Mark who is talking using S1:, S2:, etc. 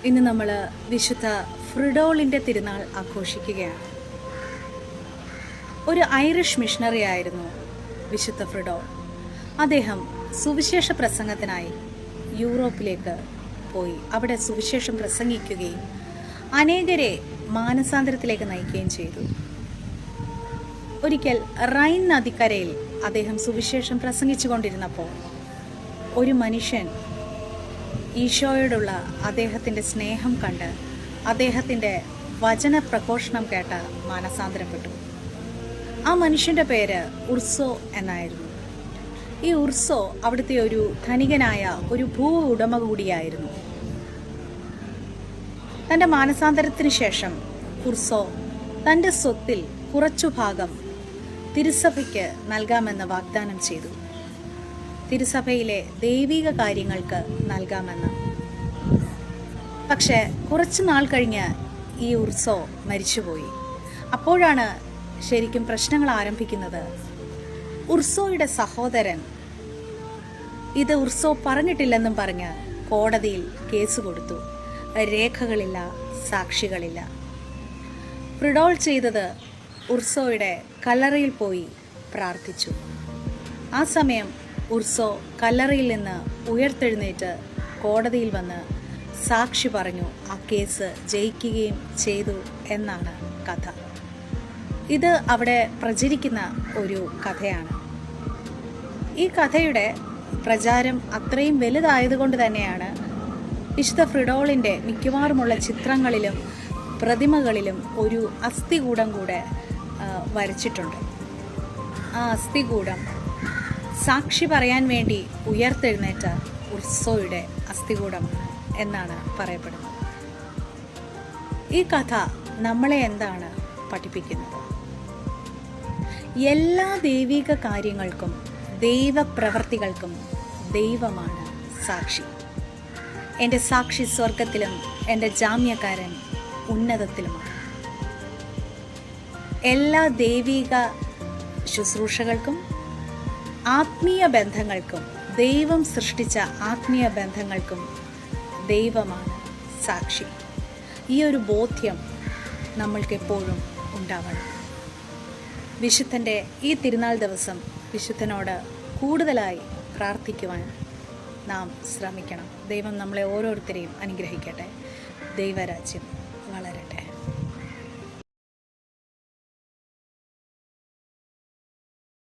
S1: ഇന്ന് നമ്മൾ വിശുദ്ധ ഫ്രിഡോളിൻ്റെ തിരുനാൾ ആഘോഷിക്കുകയാണ്. ഒരു ഐറിഷ് മിഷണറി ആയിരുന്നു വിശുദ്ധ ഫ്രിഡോൾ. അദ്ദേഹം സുവിശേഷ പ്രസംഗത്തിനായി യൂറോപ്പിലേക്ക് പോയി അവിടെ സുവിശേഷം പ്രസംഗിക്കുകയും അനേകരെ മാനസാന്തരത്തിലേക്ക് നയിക്കുകയും ചെയ്തു. ഒരിക്കൽ റൈൻ നദിക്കരയിൽ അദ്ദേഹം സുവിശേഷം പ്രസംഗിച്ചു കൊണ്ടിരുന്നപ്പോൾ ഒരു മനുഷ്യൻ ഈശോയോടുള്ള അദ്ദേഹത്തിൻ്റെ സ്നേഹം കണ്ട് അദ്ദേഹത്തിൻ്റെ വചന പ്രഘോഷണം കേട്ട് മാനസാന്തരപ്പെട്ടു. ആ മനുഷ്യൻ്റെ പേര് ഉർസോ എന്നായിരുന്നു. ഈ ഉർസോ അവിടുത്തെ ഒരു ധനികനായ ഒരു ഭൂ ഉടമ കൂടിയായിരുന്നു. തൻ്റെ മാനസാന്തരത്തിന് ശേഷം ഉർസോ തൻ്റെ സ്വത്തിൽ കുറച്ചു ഭാഗം തിരുസഭയ്ക്ക് നൽകാമെന്ന് വാഗ്ദാനം ചെയ്തു. തിരുസഭയിലെ ദൈവിക കാര്യങ്ങൾക്ക് നൽകാമെന്ന്. പക്ഷെ കുറച്ചു നാൾ കഴിഞ്ഞ് ഈ ഉർസോ മരിച്ചുപോയി. അപ്പോഴാണ് ശരിക്കും പ്രശ്നങ്ങൾ ആരംഭിക്കുന്നത്. ഉർസോയുടെ സഹോദരൻ ഇത് ഉർസോ പറഞ്ഞിട്ടില്ലെന്നും പറഞ്ഞ് കോടതിയിൽ കേസ് കൊടുത്തു. രേഖകളില്ല, സാക്ഷികളില്ല. ഫ്രിഡോൾ ചെയ്തത് ഉർസോയുടെ കല്ലറയിൽ പോയി പ്രാർത്ഥിച്ചു. ആ സമയം ഉർസോ കല്ലറയിൽ നിന്ന് ഉയർത്തെഴുന്നേറ്റ് കോടതിയിൽ വന്ന് സാക്ഷി പറഞ്ഞു. ആ കേസ് ജയിക്കുകയും ചെയ്തു എന്നാണ് കഥ. ഇത് അവിടെ പ്രചരിക്കുന്ന ഒരു കഥയാണ്. ഈ കഥയുടെ പ്രചാരം അത്രയും വലുതായതുകൊണ്ട് തന്നെയാണ് വിശുദ്ധ ഫ്രിഡോളിൻ്റെ മിക്കവാറുമുള്ള ചിത്രങ്ങളിലും പ്രതിമകളിലും ഒരു അസ്ഥികൂടം കൂടെ വരച്ചിട്ടുണ്ട്. ആ അസ്ഥികൂടം സാക്ഷി പറയാൻ വേണ്ടി ഉയർത്തെഴുന്നേറ്റ ഉർസോയുടെ അസ്ഥികൂടമാണ് എന്നാണ് പറയപ്പെടുന്നത്. ഈ കഥ നമ്മളെ എന്താണ് പഠിപ്പിക്കുന്നത്? എല്ലാ ദൈവിക കാര്യങ്ങൾക്കും ദൈവപ്രവർത്തികൾക്കും ദൈവമാണ് സാക്ഷി. എൻ്റെ സാക്ഷി സ്വർഗത്തിലും എൻ്റെ ജാമ്യക്കാരൻ ഉന്നതത്തിലുമാണ്. എല്ലാ ദൈവിക ശുശ്രൂഷകൾക്കും ആത്മീയ ബന്ധങ്ങൾക്കും ദൈവം സൃഷ്ടിച്ച ആത്മീയ ബന്ധങ്ങൾക്കും ദൈവമാണ് സാക്ഷി. ഈ ഒരു ബോധ്യം നമ്മൾക്കെപ്പോഴും ഉണ്ടാവണം. വിശുദ്ധൻ്റെ ഈ തിരുനാൾ ദിവസം വിശുദ്ധനോട് കൂടുതലായി പ്രാർത്ഥിക്കുവാൻ നാം ശ്രമിക്കണം. ദൈവം നമ്മളെ ഓരോരുത്തരെയും അനുഗ്രഹിക്കട്ടെ. ദൈവരാജ്യം